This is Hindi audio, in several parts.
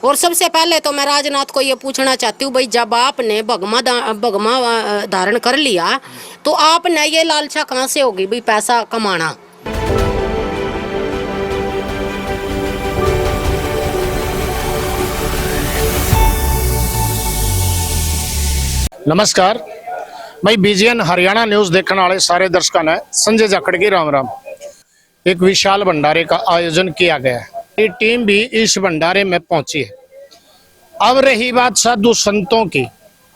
और सबसे पहले तो मैं राजनाथ को ये पूछना चाहती हूँ भाई, जब आपने भगमा धारण कर लिया तो आपने ये लालसा कहाँ से होगी भाई पैसा कमाना? नमस्कार, मैं बीजीएन हरियाणा न्यूज देखने वाले सारे दर्शकों ने संजय जाखड़ की राम राम। एक विशाल भंडारे का आयोजन किया गया है, ये टीम भी इस भंडारे में पहुंची है। अब रही बात साधु संतों की,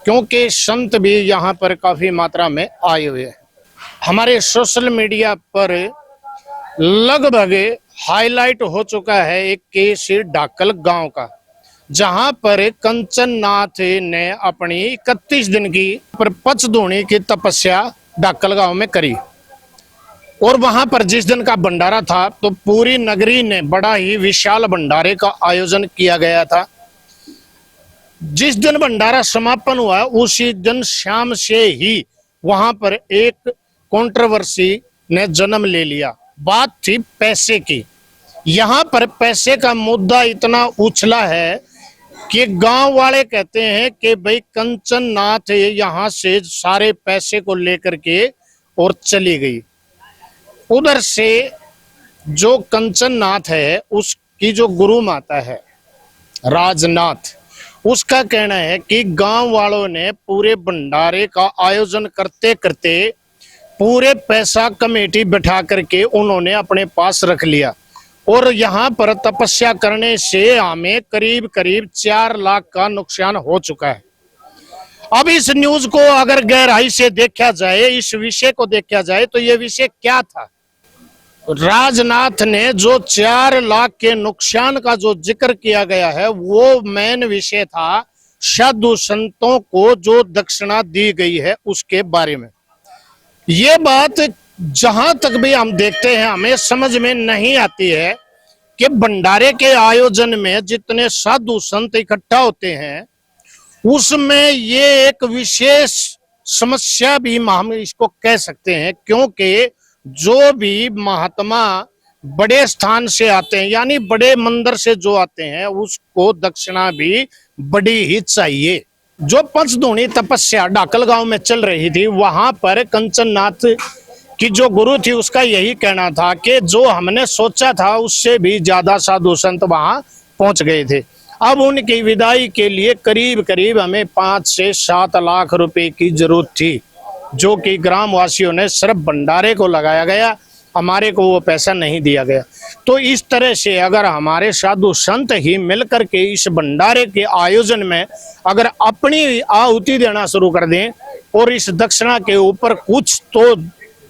क्योंकि संत भी यहाँ पर काफी मात्रा में आए हुए हैं। हमारे सोशल मीडिया पर लगभग हाईलाइट हो चुका है एक केस डाकल गांव का, जहां पर कंचन नाथ ने अपनी 31 दिन की पचधूणी की तपस्या डाकल गांव में करी। और वहां पर जिस दिन का भंडारा था तो पूरी नगरी ने बड़ा ही विशाल भंडारे का आयोजन किया गया था। जिस दिन भंडारा समापन हुआ उसी दिन शाम से ही वहां पर एक कंट्रोवर्सी ने जन्म ले लिया। बात थी पैसे की। यहाँ पर पैसे का मुद्दा इतना उछला है कि गांव वाले कहते हैं कि भाई कंचन नाथ यहाँ से सारे पैसे को लेकर के और चली गई। उधर से जो कंचन नाथ है उसकी जो गुरु माता है राजनाथ, उसका कहना है कि गांव वालों ने पूरे भंडारे का आयोजन करते करते पूरे पैसा कमेटी बैठा करके उन्होंने अपने पास रख लिया। और यहाँ पर तपस्या करने से हमें करीब करीब 4 लाख का नुकसान हो चुका है। अब इस न्यूज को अगर गहराई से देखा जाए, इस विषय को देखा जाए तो ये विषय क्या था? राजनाथ ने जो 4 लाख के नुकसान का जो जिक्र किया गया है वो मेन विषय था साधु संतों को जो दक्षिणा दी गई है उसके बारे में। ये बात जहां तक भी हम देखते हैं हमें समझ में नहीं आती है कि भंडारे के आयोजन में जितने साधु संत इकट्ठा होते हैं उसमें ये एक विशेष समस्या भी हम इसको कह सकते हैं, क्योंकि जो भी महात्मा बड़े स्थान से आते हैं यानी बड़े मंदिर से जो आते हैं उसको दक्षिणा भी बड़ी ही चाहिए। जो पंचधूणी तपस्या डाकल गांव में चल रही थी वहां पर कंचन नाथ कि जो गुरु थी उसका यही कहना था कि जो हमने सोचा था उससे भी ज्यादा साधु संत वहां पहुंच गए थे। अब उनकी विदाई के लिए करीब करीब हमें 5 से 7 लाख रुपए की जरूरत थी, जो कि ग्राम वासियों ने सिर्फ भंडारे को लगाया गया, हमारे को वो पैसा नहीं दिया गया। तो इस तरह से अगर हमारे साधु संत ही मिलकर के इस भंडारे के आयोजन में अगर अपनी आहुति देना शुरू कर दें और इस दक्षिणा के ऊपर कुछ तो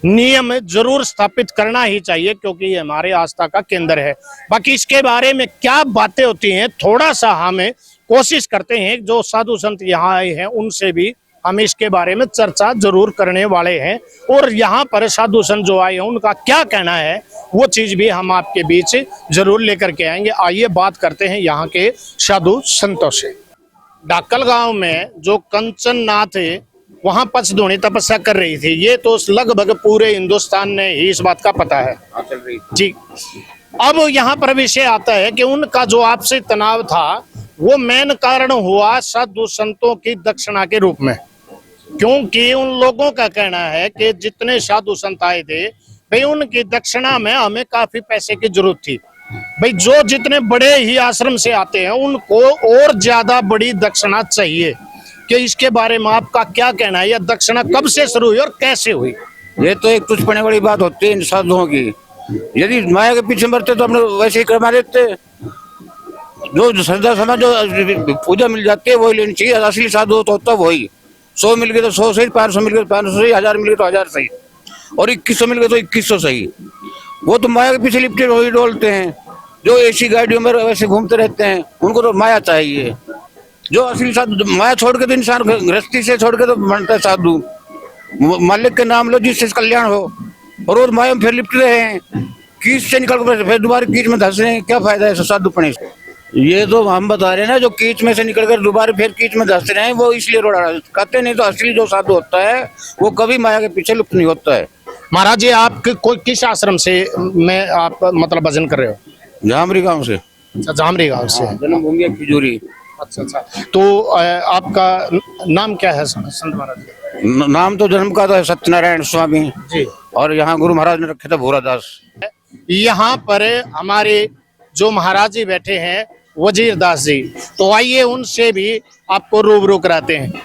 नियम जरूर स्थापित करना ही चाहिए, क्योंकि ये हमारे आस्था का केंद्र है। बाकी इसके बारे में क्या बातें होती हैं थोड़ा सा हमें कोशिश करते हैं, जो साधु संत यहाँ आए हैं उनसे भी हम इसके बारे में चर्चा जरूर करने वाले हैं। और यहाँ पर साधु संत जो आए हैं उनका क्या कहना है वो चीज भी हम आपके बीच जरूर लेकर के आएंगे। आइए बात करते हैं यहाँ के साधु संतों से। डाकल गांव में जो कंचन नाथ है वहां पचधूणी तपस्या कर रही थी, ये तो लगभग पूरे हिंदुस्तान ने ही इस बात का पता है जी। अब यहाँ पर विषय आता है कि उनका जो आपसी तनाव था वो मेन कारण हुआ साधु संतों की दक्षिणा के रूप में, क्योंकि उन लोगों का कहना है कि जितने साधु संत आए थे भाई उनकी दक्षिणा में हमें काफी पैसे की जरूरत थी। भाई जो जितने बड़े ही आश्रम से आते हैं उनको और ज्यादा बड़ी दक्षिणा चाहिए। कि इसके बारे में आपका क्या कहना है? यह दक्षिणा कब से शुरू हुई और कैसे हुई? ये तो एक तुझ पड़ने वाली बात होती है इन साधुओं की। यदि माया के पीछे मरते तो हमने वैसे ही करवा देते। जो श्रद्धा समाज जो पूजा मिल जाती है वही लेनी चाहिए। असली साधु तो होता वही। 100 मिल गए तो 100 सही, 500 मिल गए तो 500 सही, 1000 मिल गए तो 1000 सही, और 2100 मिल गए तो 2100 सही। वो तो माया के पीछे लिपटे वही डोलते हैं। जो ऐसी गाड़ियों में वैसे घूमते रहते हैं उनको तो माया चाहिए। जो असली साधु माया छोड़ के तो इंसान गृहस्थी से छोड़ के तो बनता है साधु। मालिक के नाम लो जिससे कल्याण हो, और वो माया में फिर लिपट रहे हैं, कीच से निकल कर फिर दोबारा कीच में धंस रहे हैं। क्या फायदा है साधु पने से? ये तो हम बता रहे हैं ना, जो कीच में से निकल कर दोबारा फिर कीच में धंस रहे हैं वो इसलिए रोड़ा कहते। नहीं तो असली जो साधु होता है वो कभी माया के पीछे लुप्त नहीं होता है। महाराज जी आप कोई किस आश्रम से में आप मतलब भजन कर रहे हो? झामरी गांव से। अच्छा, जामरी गांव से। जन्मभूमि है खिजूरी। अच्छा अच्छा। तो आपका नाम क्या है संत महाराज जी? नाम तो जन्म का तो है सत्यनारायण स्वामी जी। और यहाँ गुरु महाराज ने रखे थे भूरादास। यहाँ पर हमारे जो महाराज जी बैठे हैं वजीर दास जी, तो आइए उनसे भी आपको रूबरू कराते हैं।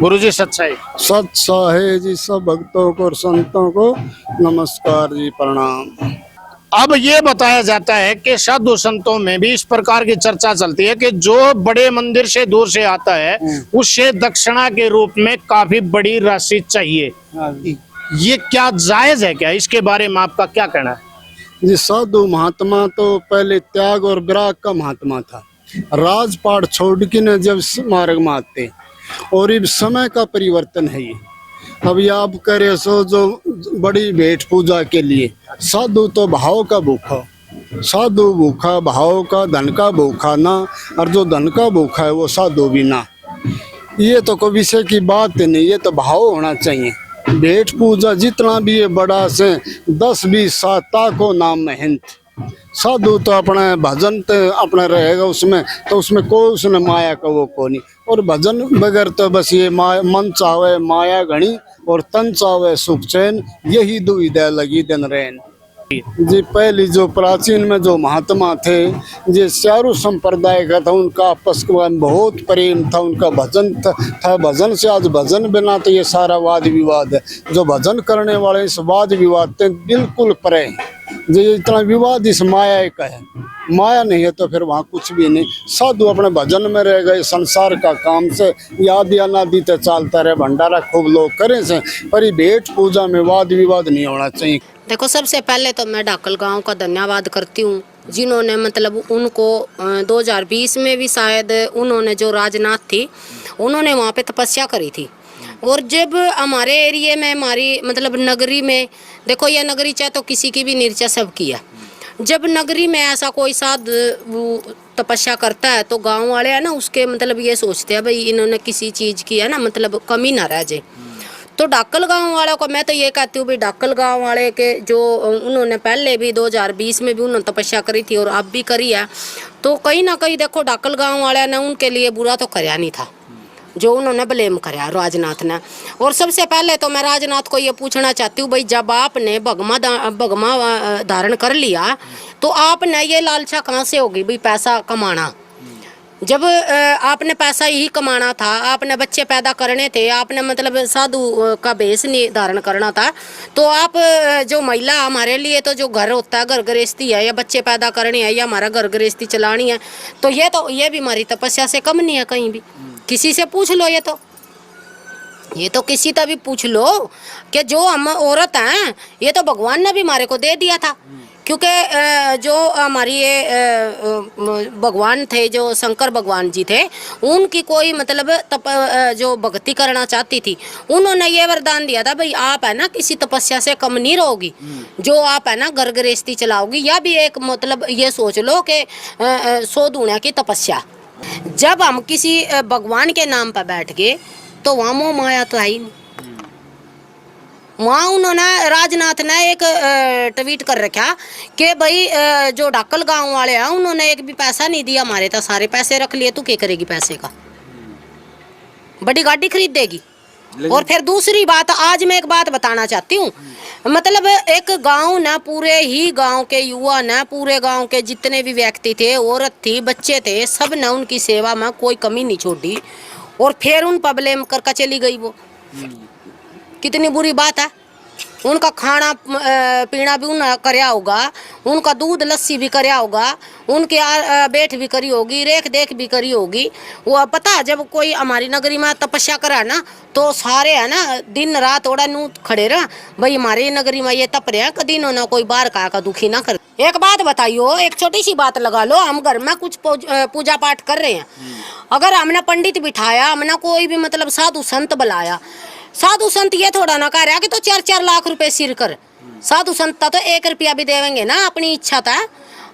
गुरु जी सच्चाई। सत्साहे जी, सब भक्तों को और संतों को नमस्कार जी, प्रणाम। अब ये बताया जाता है कि साधु संतों में भी इस प्रकार की चर्चा चलती है कि जो बड़े मंदिर से दूर से आता है उससे दक्षिणा के रूप में काफी बड़ी राशि चाहिए। ये क्या जायज है क्या? इसके बारे में आपका क्या कहना है? जी, साधु महात्मा तो पहले त्याग और विराग का महात्मा था। राजपाट छोड़ के न जब मार्ग में आते, और ये समय का परिवर्तन है। ये अभी आप करे सो जो बड़ी भेंट पूजा के लिए, साधु तो भाव का भूखा, साधु भूखा भाव का, धन का भूखा ना, और जो धन का भूखा है वो साधु भी ना। ये तो कोई विषय की बात नहीं, ये तो भाव होना चाहिए। भेंट पूजा जितना भी है बड़ा से 10-20 साता को नाम महंत, साधु तो अपने भजन तो अपना रहेगा उसमें, तो उसमें कोई उसने माया का वो को नहीं। और भजन बगैर तो बस ये मन चावे माया घनी और तन चावे सुख चैन, यही दुविधा लगी दिन रैन। जी, पहली जो प्राचीन में जो महात्मा थे, ये चारों संप्रदाय का था, उनका आपस में बहुत प्रेम था, उनका भजन था। भजन से आज भजन बिना तो ये सारा वाद विवाद है। जो भजन करने वाले इस वाद विवाद से बिल्कुल परे हैं। जो इतना विवाद इस माया का है, माया नहीं है तो फिर वहाँ कुछ भी नहीं। साधु अपने भजन में रह गए, संसार का काम से याद या नादी तो चलता रहे, भंडारा खूब लोग करें से, पर ये भेंट पूजा में वाद विवाद नहीं होना चाहिए। देखो, सबसे पहले तो मैं डाकल गांव का धन्यवाद करती हूँ, जिन्होंने मतलब उनको 2020 में भी शायद उन्होंने जो राजनाथ थी उन्होंने वहाँ पे तपस्या करी थी। और जब हमारे एरिया में, हमारी मतलब नगरी में, देखो ये नगरी चाहे तो किसी की भी निर्चा सब किया, जब नगरी में ऐसा कोई साधु तपस्या करता है तो गांव वाले है ना उसके मतलब ये सोचते हैं भाई इन्होंने किसी चीज़ की है ना मतलब कमी ना रह जाए। तो डाकल गांव वालों को मैं तो ये कहती हूँ भाई, डाकल गांव वाले के जो उन्होंने पहले भी 2020 में भी उन्होंने तपस्या करी थी और अब भी करी है, तो कहीं ना कहीं देखो डाकल गांव वाले ने उनके लिए बुरा तो कराया नहीं था जो उन्होंने ब्लेम कराया राजनाथ ने। और सबसे पहले तो मैं राजनाथ को ये पूछना चाहती हूँ भाई, जब आपने भगमा धारण कर लिया तो आपने ये लालसा कहाँ से होगी भाई पैसा कमाना? जब आपने पैसा ही कमाना था, आपने बच्चे पैदा करने थे, आपने मतलब साधु का भेष धारण करना था, तो आप जो महिला हमारे लिए तो जो घर होता है, घर गृहस्थी है या बच्चे पैदा करने हैं या हमारा घर गृहस्थी चलानी है, तो ये भी हमारी तपस्या से कम नहीं है कहीं भी। किसी से पूछ लो, ये तो किसी का भी पूछ लो कि जो हम औरत हैं ये तो भगवान ने भी हमारे को दे दिया था, क्योंकि जो हमारी ये भगवान थे, जो शंकर भगवान जी थे, उनकी कोई मतलब जो भक्ति करना चाहती थी, उन्होंने ये वरदान दिया था भाई आप है ना किसी तपस्या से कम नहीं रहोगी, जो आप है ना घर गृहस्थी चलाओगी। या भी एक मतलब ये सोच लो कि 100 दूना की तपस्या। जब हम किसी भगवान के नाम पर बैठ गए तो वहाँ मोह माया तो है ही नहीं। वहाँ उन्होंने राजनाथ ने एक ट्वीट कर रखा कि भाई जो डाकल गांव वाले हैं उन्होंने एक भी पैसा नहीं दिया, हमारे तो सारे पैसे रख लिए, तू क्या करेगी पैसे का? बड़ी गाड़ी खरीद देगी। और फिर दूसरी बात, आज मैं एक बात बताना चाहती हूँ, मतलब एक गांव ना, पूरे ही गांव के युवा ना, पूरे गांव के जितने भी व्यक्ति थे, औरत थी, बच्चे थे, सब ने उनकी सेवा में कोई कमी नहीं छोड़ी और फिर उन पर ब्लेम करके चली गई। वो कितनी बुरी बात है। उनका खाना पीना भी उन्हें करया होगा, उनका दूध लस्सी भी करया होगा, उनके बैठ भी करी होगी, रेख देख भी करी होगी। वो पता है जब कोई हमारी नगरी में तपस्या करा ना तो सारे है ना दिन रात ओड़ा नू खड़े रहा भाई हमारे नगरी में ये तप रहे हैं, कभी ना कोई बाहर का दुखी ना कर। एक बात बताइयो, एक छोटी सी बात लगा लो, हम घर में कुछ पूजा पाठ कर रहे हैं, अगर हमने पंडित बिठाया, हमने कोई भी मतलब साधु संत बुलाया, साधु संत ये थोड़ा ना कह रहा कि तो 4-4 लाख रुपए सिर कर। साधु संत तो 1 रुपया भी देवेंगे ना, अपनी इच्छा था,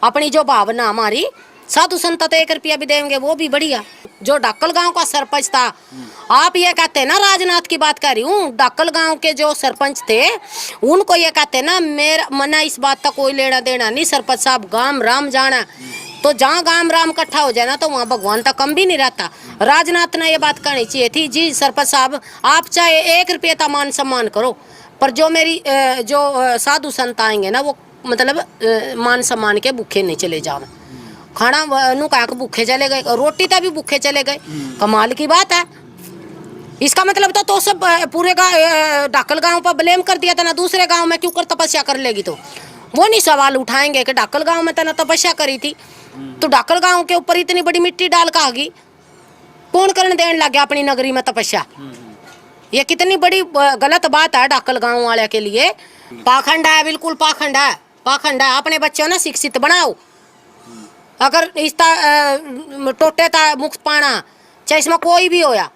अपनी जो भावना हमारी, साधु संत तो 1 रुपया भी देंगे, वो भी बढ़िया। जो डाकल गांव का सरपंच था, आप ये कहते हैं ना, राजनाथ की बात कर रही हूँ, डाकल गांव के जो सरपंच थे उनको ये कहते हैं ना, मेरा मना इस बात का कोई लेना देना नहीं, सरपंच साहब गांव राम जाना, तो जहाँ गांव राम इकट्ठा हो जाए ना तो वहाँ भगवान तक कम भी नहीं रहता। राजनाथ ने ये बात कहनी चाहिए थी, जी सरपंच साहब आप चाहे 1 रुपये का मान सम्मान करो, पर जो मेरी जो साधु संत आएंगे ना वो मतलब मान सम्मान के भूखे नहीं चले जाओ। खाना नु कहा के भूखे चले गए, रोटी तक भी भूखे चले गए, कमाल की बात है। इसका मतलब तो सब पूरे डाकल गांव पर ब्लेम कर दिया था ना, दूसरे गांव में क्यों कर तपस्या कर लेगी, तो वो नहीं सवाल उठाएंगे कि डाकल गांव में तना तपस्या करी थी, तो डाकल गांव के ऊपर इतनी बड़ी मिट्टी डाल का आगी कौन करने देने लग गया अपनी नगरी में तपस्या। ये कितनी बड़ी गलत बात है डाकल गांव वाले के लिए। पाखंड है, बिल्कुल पाखंड है, पाखंड है। अपने बच्चों ने शिक्षित बनाओ, अगर इसका टोटे था मुक्त पाना चाहे इसमें कोई भी होया